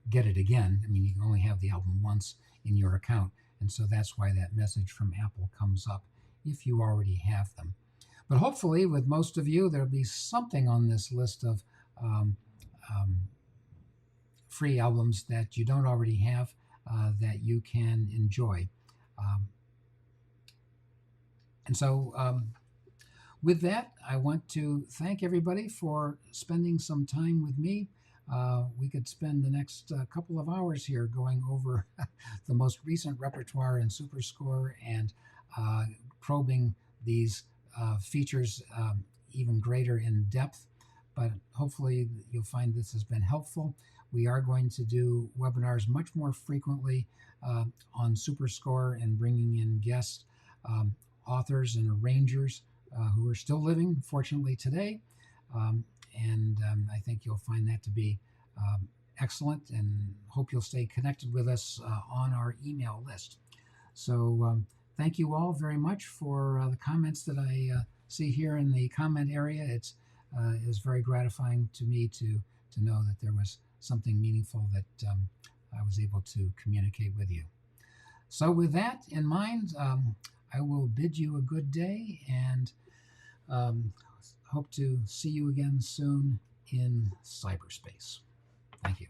get it again. I mean, you can only have the album once in your account, and so that's why that message from Apple comes up if you already have them. But hopefully, with most of you, there'll be something on this list of free albums that you don't already have that you can enjoy. And so with that, I want to thank everybody for spending some time with me. We could spend the next couple of hours here going over the most recent repertoire in SuperScore and probing these features even greater in depth. But hopefully you'll find this has been helpful. We are going to do webinars much more frequently on SuperScore and bringing in guest authors and arrangers who are still living, fortunately, today. And I think you'll find that to be excellent, and hope you'll stay connected with us on our email list. So thank you all very much for the comments that I see here in the comment area. It is very gratifying to me to know that there was something meaningful that I was able to communicate with you. So with that in mind, I will bid you a good day, and hope to see you again soon in cyberspace. Thank you.